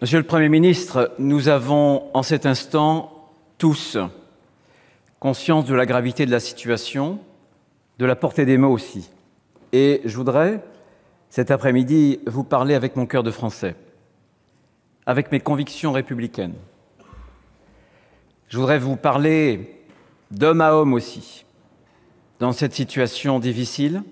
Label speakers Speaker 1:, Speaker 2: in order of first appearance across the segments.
Speaker 1: Monsieur le Premier ministre, nous avons en cet instant tous conscience de la gravité de la situation, de la portée des mots aussi. Et je voudrais, cet après-midi, vous parler avec mon cœur de Français, avec mes convictions républicaines. Je voudrais vous parler d'homme à homme aussi, dans cette situation difficile,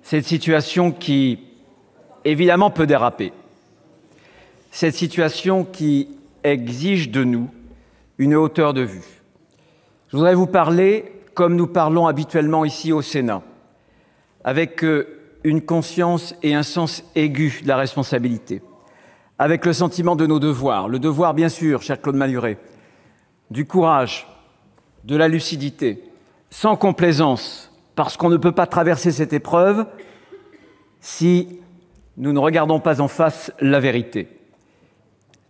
Speaker 1: cette situation qui, évidemment, peut déraper. Cette situation qui exige de nous une hauteur de vue. Je voudrais vous parler comme nous parlons habituellement ici au Sénat, avec une conscience et un sens aigu de la responsabilité, avec le sentiment de nos devoirs, le devoir bien sûr, cher Claude Malhuret, du courage, de la lucidité, sans complaisance, parce qu'on ne peut pas traverser cette épreuve si nous ne regardons pas en face la vérité.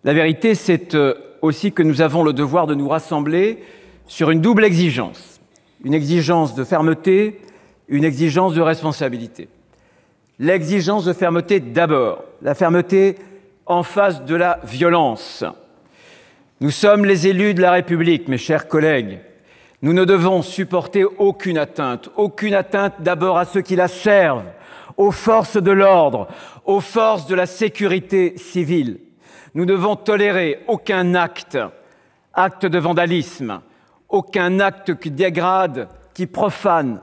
Speaker 1: La vérité, c'est aussi que nous avons le devoir de nous rassembler sur une double exigence. Une exigence de fermeté, une exigence de responsabilité. L'exigence de fermeté d'abord, la fermeté en face de la violence. Nous sommes les élus de la République, mes chers collègues. Nous ne devons supporter aucune atteinte d'abord à ceux qui la servent, aux forces de l'ordre, aux forces de la sécurité civile. Nous ne devons tolérer aucun acte de vandalisme, aucun acte qui dégrade, qui profane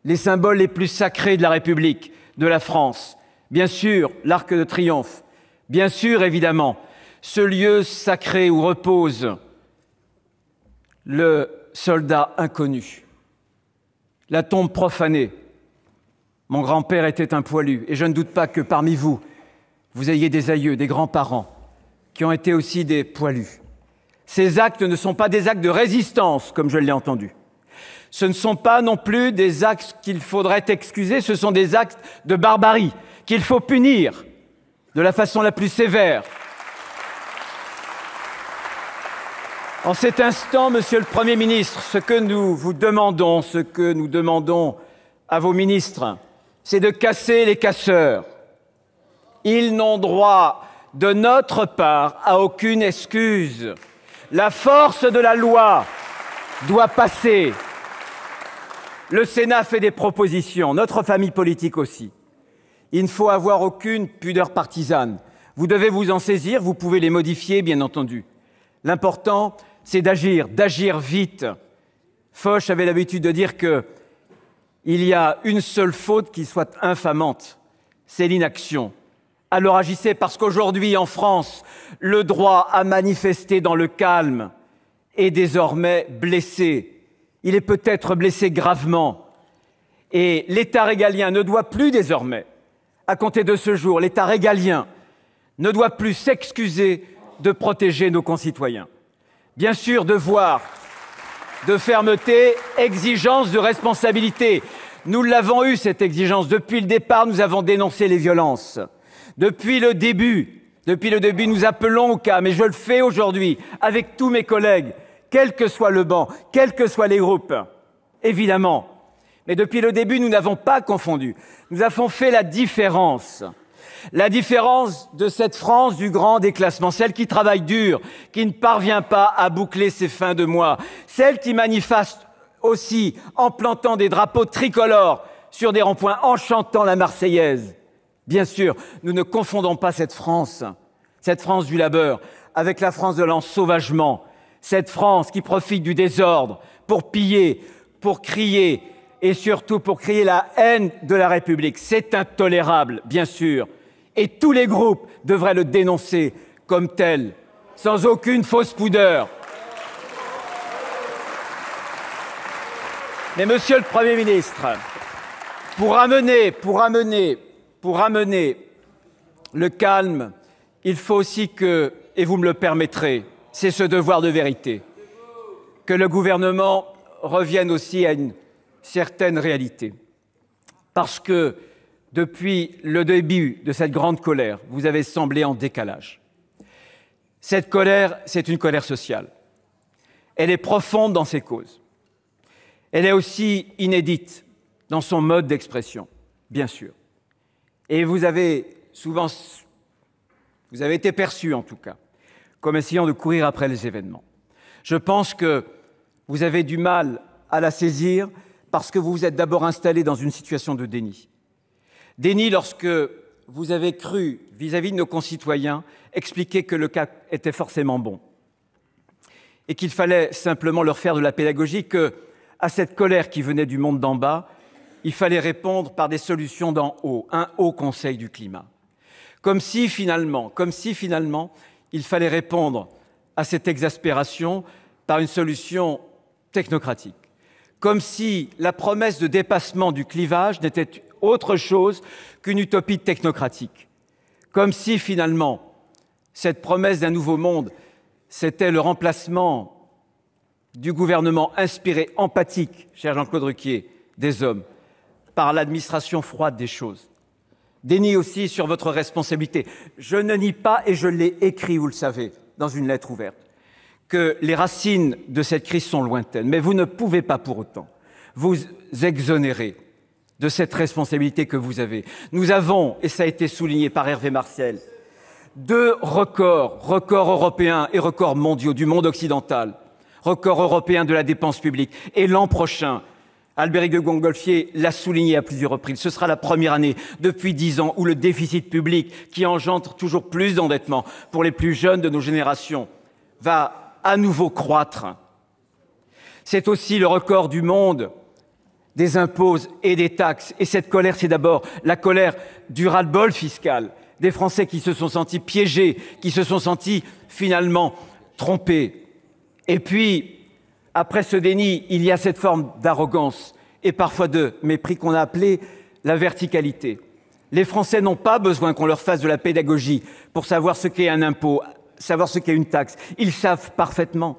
Speaker 1: les symboles les plus sacrés de la République, de la France. Bien sûr, l'Arc de Triomphe. Bien sûr, évidemment, ce lieu sacré où repose le soldat inconnu, la tombe profanée. Mon grand-père était un poilu, et je ne doute pas que parmi vous, vous ayez des aïeux, des grands-parents, qui ont été aussi des poilus. Ces actes ne sont pas des actes de résistance, comme je l'ai entendu. Ce ne sont pas non plus des actes qu'il faudrait excuser, ce sont des actes de barbarie qu'il faut punir de la façon la plus sévère. En cet instant, Monsieur le Premier ministre, ce que nous vous demandons, ce que nous demandons à vos ministres, c'est de casser les casseurs. Ils n'ont droit de notre part à aucune excuse. La force de la loi doit passer. Le Sénat fait des propositions, notre famille politique aussi. Il ne faut avoir aucune pudeur partisane. Vous devez vous en saisir, vous pouvez les modifier, bien entendu. L'important, c'est d'agir vite. Foch avait l'habitude de dire qu'il y a une seule faute qui soit infamante, c'est l'inaction. Alors agissez, parce qu'aujourd'hui, en France, le droit à manifester dans le calme est désormais blessé. Il est peut-être blessé gravement. Et l'État régalien ne doit plus désormais, à compter de ce jour, l'État régalien ne doit plus s'excuser de protéger nos concitoyens. Bien sûr, devoir de fermeté, exigence de responsabilité. Nous l'avons eu, cette exigence. Depuis le départ, nous avons dénoncé les violences. Depuis le début, nous appelons au calme, et je le fais aujourd'hui avec tous mes collègues, quel que soit le banc, quels que soient les groupes, évidemment. Mais depuis le début, nous n'avons pas confondu. Nous avons fait la différence de cette France du grand déclassement, celle qui travaille dur, qui ne parvient pas à boucler ses fins de mois, celle qui manifeste aussi en plantant des drapeaux tricolores sur des ronds-points, en chantant la Marseillaise. Bien sûr, nous ne confondons pas cette France du labeur, avec la France de l'ensauvagement, cette France qui profite du désordre pour piller, pour crier et surtout pour crier la haine de la République. C'est intolérable, bien sûr, et tous les groupes devraient le dénoncer comme tel, sans aucune fausse pudeur. Mais Monsieur le Premier ministre, pour ramener le calme, il faut aussi que, et vous me le permettrez, c'est ce devoir de vérité, que le gouvernement revienne aussi à une certaine réalité. Parce que depuis le début de cette grande colère, vous avez semblé en décalage. Cette colère, c'est une colère sociale. Elle est profonde dans ses causes. Elle est aussi inédite dans son mode d'expression, bien sûr. Et vous avez Vous avez été perçu, en tout cas, comme essayant de courir après les événements. Je pense que vous avez du mal à la saisir parce que vous vous êtes d'abord installé dans une situation de déni. Déni lorsque vous avez cru, vis-à-vis de nos concitoyens, expliquer que le cap était forcément bon et qu'il fallait simplement leur faire de la pédagogie, qu'à cette colère qui venait du monde d'en bas, il fallait répondre par des solutions d'en haut, un haut conseil du climat. Comme si finalement, il fallait répondre à cette exaspération par une solution technocratique. Comme si la promesse de dépassement du clivage n'était autre chose qu'une utopie technocratique. Comme si finalement, cette promesse d'un nouveau monde, c'était le remplacement du gouvernement inspiré, empathique, cher Jean-Claude Ruquier, des hommes, par l'administration froide des choses. Déni aussi sur votre responsabilité. Je ne nie pas, et je l'ai écrit, vous le savez, dans une lettre ouverte, que les racines de cette crise sont lointaines. Mais vous ne pouvez pas pour autant vous exonérer de cette responsabilité que vous avez. Nous avons, et ça a été souligné par Hervé Martial, 2 records européens et records mondiaux du monde occidental, record européen de la dépense publique. Et l'an prochain, Albéric de Montgolfier l'a souligné à plusieurs reprises, ce sera la première année depuis 10 ans où le déficit public, qui engendre toujours plus d'endettement pour les plus jeunes de nos générations, va à nouveau croître. C'est aussi le record du monde des impôts et des taxes. Et cette colère, c'est d'abord la colère du ras-le-bol fiscal, des Français qui se sont sentis piégés, qui se sont sentis finalement trompés. Et puis, après ce déni, il y a cette forme d'arrogance et parfois de mépris qu'on a appelé la verticalité. Les Français n'ont pas besoin qu'on leur fasse de la pédagogie pour savoir ce qu'est un impôt, savoir ce qu'est une taxe. Ils savent parfaitement.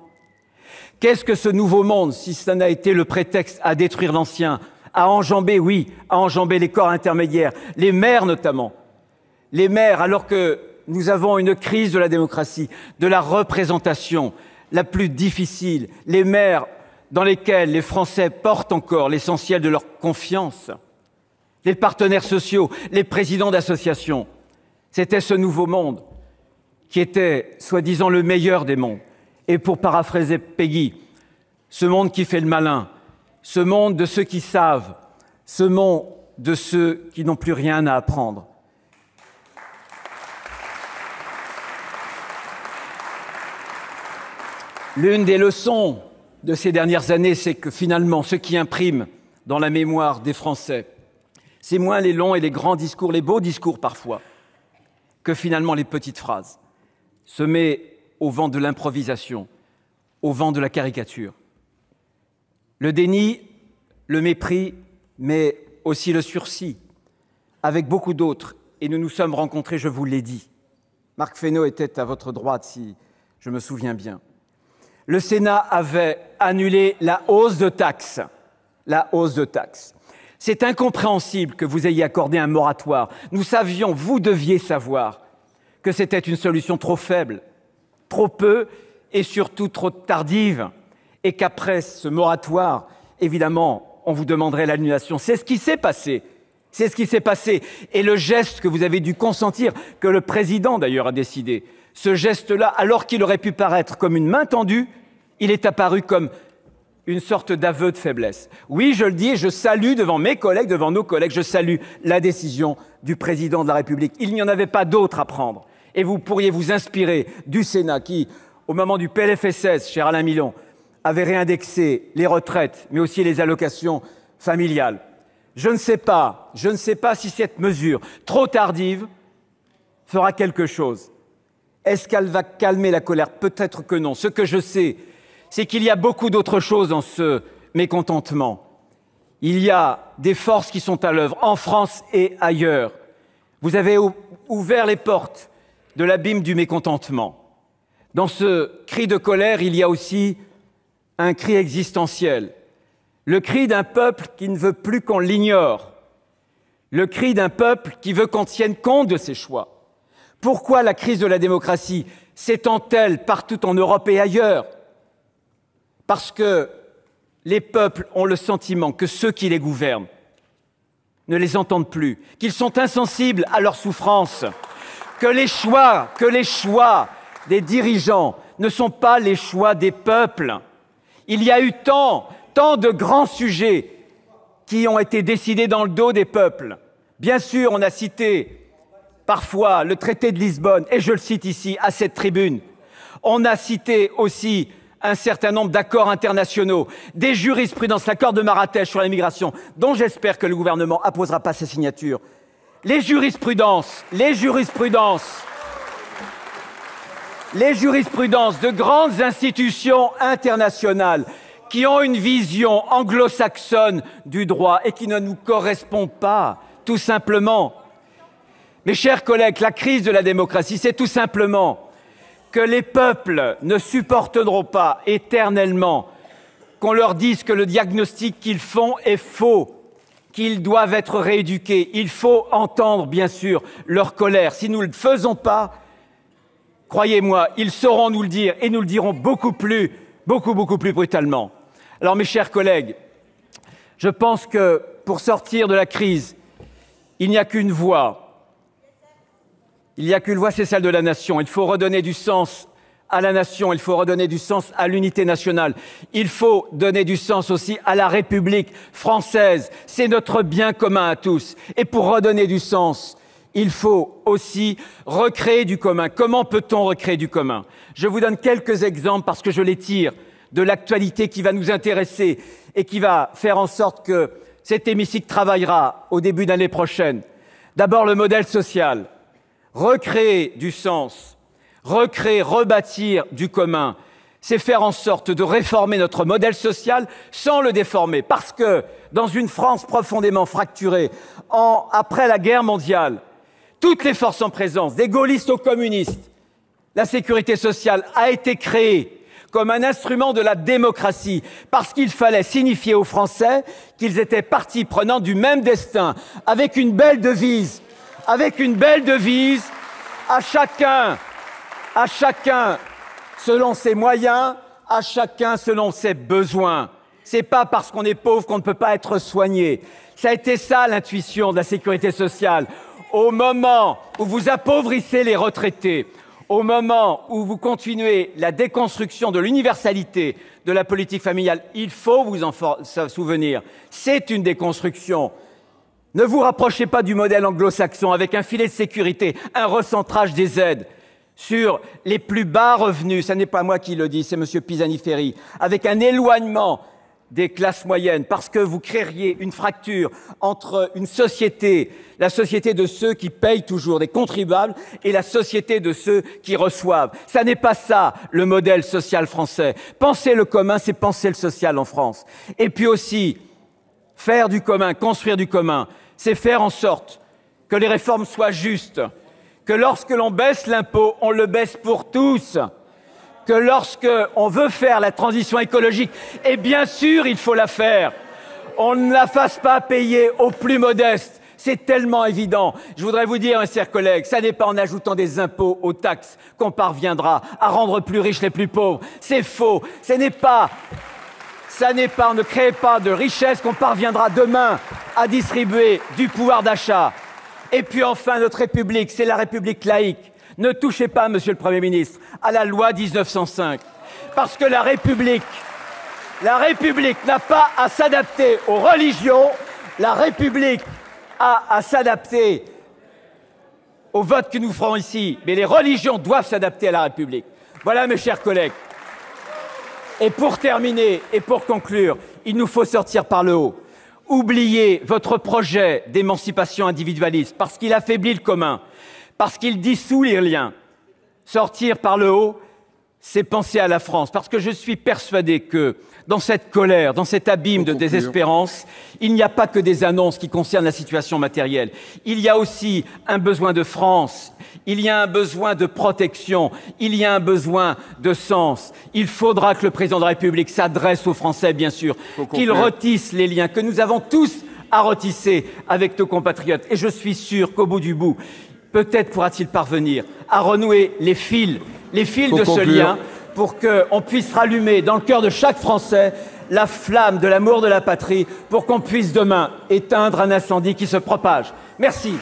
Speaker 1: Qu'est-ce que ce nouveau monde, si ça n'a été le prétexte à détruire l'ancien, à enjamber, oui, à enjamber les corps intermédiaires, les maires notamment. Les maires, alors que nous avons une crise de la démocratie, de la représentation la plus difficile, les maires dans lesquels les Français portent encore l'essentiel de leur confiance, les partenaires sociaux, les présidents d'associations. C'était ce nouveau monde qui était soi-disant le meilleur des mondes. Et pour paraphraser Peggy, ce monde qui fait le malin, ce monde de ceux qui savent, ce monde de ceux qui n'ont plus rien à apprendre. L'une des leçons de ces dernières années, c'est que finalement, ce qui imprime dans la mémoire des Français, c'est moins les longs et les grands discours, les beaux discours parfois, que finalement les petites phrases, semées au vent de l'improvisation, au vent de la caricature. Le déni, le mépris, mais aussi le sursis, avec beaucoup d'autres. Et nous nous sommes rencontrés, je vous l'ai dit. Marc Fesneau était à votre droite, si je me souviens bien. Le Sénat avait annulé la hausse de taxes. La hausse de taxes. C'est incompréhensible que vous ayez accordé un moratoire. Nous savions, vous deviez savoir, que c'était une solution trop faible, trop peu et surtout trop tardive, et qu'après ce moratoire, évidemment, on vous demanderait l'annulation. C'est ce qui s'est passé. C'est ce qui s'est passé. Et le geste que vous avez dû consentir, que le président d'ailleurs a décidé, ce geste-là, alors qu'il aurait pu paraître comme une main tendue, il est apparu comme une sorte d'aveu de faiblesse. Oui, je le dis et je salue devant mes collègues, devant nos collègues, je salue la décision du président de la République. Il n'y en avait pas d'autre à prendre. Et vous pourriez vous inspirer du Sénat qui, au moment du PLFSS, cher Alain Milon, avait réindexé les retraites, mais aussi les allocations familiales. Je ne sais pas si cette mesure, trop tardive, fera quelque chose. Est-ce qu'elle va calmer la colère? Peut-être que non. Ce que je sais, c'est qu'il y a beaucoup d'autres choses dans ce mécontentement. Il y a des forces qui sont à l'œuvre, en France et ailleurs. Vous avez ouvert les portes de l'abîme du mécontentement. Dans ce cri de colère, il y a aussi un cri existentiel. Le cri d'un peuple qui ne veut plus qu'on l'ignore. Le cri d'un peuple qui veut qu'on tienne compte de ses choix. Pourquoi la crise de la démocratie s'étend-elle partout en Europe et ailleurs? Parce que les peuples ont le sentiment que ceux qui les gouvernent ne les entendent plus, qu'ils sont insensibles à leurs souffrances, que les choix des dirigeants ne sont pas les choix des peuples. Il y a eu tant de grands sujets qui ont été décidés dans le dos des peuples. Bien sûr, on a cité parfois le traité de Lisbonne, et je le cite ici à cette tribune. On a cité aussi un certain nombre d'accords internationaux, des jurisprudences, l'accord de Marrakech sur l'immigration, dont j'espère que le gouvernement n'apposera pas sa signature. Les jurisprudences de grandes institutions internationales qui ont une vision anglo-saxonne du droit et qui ne nous correspond pas, tout simplement. Mes chers collègues, la crise de la démocratie, c'est tout simplement que les peuples ne supporteront pas éternellement qu'on leur dise que le diagnostic qu'ils font est faux, qu'ils doivent être rééduqués. Il faut entendre, bien sûr, leur colère. Si nous ne le faisons pas, croyez-moi, ils sauront nous le dire et nous le diront beaucoup plus brutalement. Alors, mes chers collègues, je pense que pour sortir de la crise, il n'y a qu'une voie. C'est celle de la nation. Il faut redonner du sens à la nation, il faut redonner du sens à l'unité nationale. Il faut donner du sens aussi à la République française. C'est notre bien commun à tous. Et pour redonner du sens, il faut aussi recréer du commun. Comment peut-on recréer du commun? Je vous donne quelques exemples parce que je les tire de l'actualité qui va nous intéresser et qui va faire en sorte que cet hémicycle travaillera au début d'année prochaine. D'abord, le modèle social. Recréer du sens, rebâtir du commun, c'est faire en sorte de réformer notre modèle social sans le déformer. Parce que dans une France profondément fracturée, après la guerre mondiale, toutes les forces en présence, des gaullistes aux communistes, la sécurité sociale a été créée comme un instrument de la démocratie, parce qu'il fallait signifier aux Français qu'ils étaient partie prenante du même destin, avec une belle devise, à chacun selon ses moyens, à chacun selon ses besoins. C'est pas parce qu'on est pauvre qu'on ne peut pas être soigné. Ça a été ça l'intuition de la sécurité sociale. Au moment où vous appauvrissez les retraités, au moment où vous continuez la déconstruction de l'universalité de la politique familiale, il faut vous en souvenir. C'est une déconstruction. Ne vous rapprochez pas du modèle anglo-saxon avec un filet de sécurité, un recentrage des aides sur les plus bas revenus. Ce n'est pas moi qui le dis, c'est M. Pisani-Ferry. Avec un éloignement des classes moyennes, parce que vous créeriez une fracture entre une société, la société de ceux qui payent toujours, des contribuables, et la société de ceux qui reçoivent. Ça n'est pas ça, le modèle social français. Penser le commun, c'est penser le social en France. Et puis aussi, faire du commun, construire du commun, c'est faire en sorte que les réformes soient justes, que lorsque l'on baisse l'impôt, on le baisse pour tous, que lorsque on veut faire la transition écologique, et bien sûr il faut la faire, on ne la fasse pas payer aux plus modestes. C'est tellement évident. Je voudrais vous dire, mes chers collègues, ça n'est pas en ajoutant des impôts aux taxes qu'on parviendra à rendre plus riches les plus pauvres. C'est faux. On ne crée pas de richesse qu'on parviendra demain à distribuer du pouvoir d'achat. Et puis enfin, notre République, c'est la République laïque. Ne touchez pas, Monsieur le Premier ministre, à la loi 1905. Parce que la République n'a pas à s'adapter aux religions, la République a à s'adapter au vote que nous ferons ici. Mais les religions doivent s'adapter à la République. Voilà, mes chers collègues. Et pour terminer et pour conclure, il nous faut sortir par le haut. Oubliez votre projet d'émancipation individualiste parce qu'il affaiblit le commun, parce qu'il dissout les liens. Sortir par le haut, c'est penser à la France. Parce que je suis persuadé que dans cette colère, dans cet abîme de désespérance, il n'y a pas que des annonces qui concernent la situation matérielle. Il y a aussi un besoin de France, il y a un besoin de protection, il y a un besoin de sens. Il faudra que le président de la République s'adresse aux Français, bien sûr, qu'il retisse les liens que nous avons tous à retisser avec nos compatriotes. Et je suis sûr qu'au bout du bout, peut-être pourra-t-il parvenir à renouer les fils de ce lien pour qu'on puisse rallumer dans le cœur de chaque Français la flamme de l'amour de la patrie pour qu'on puisse demain éteindre un incendie qui se propage. Merci.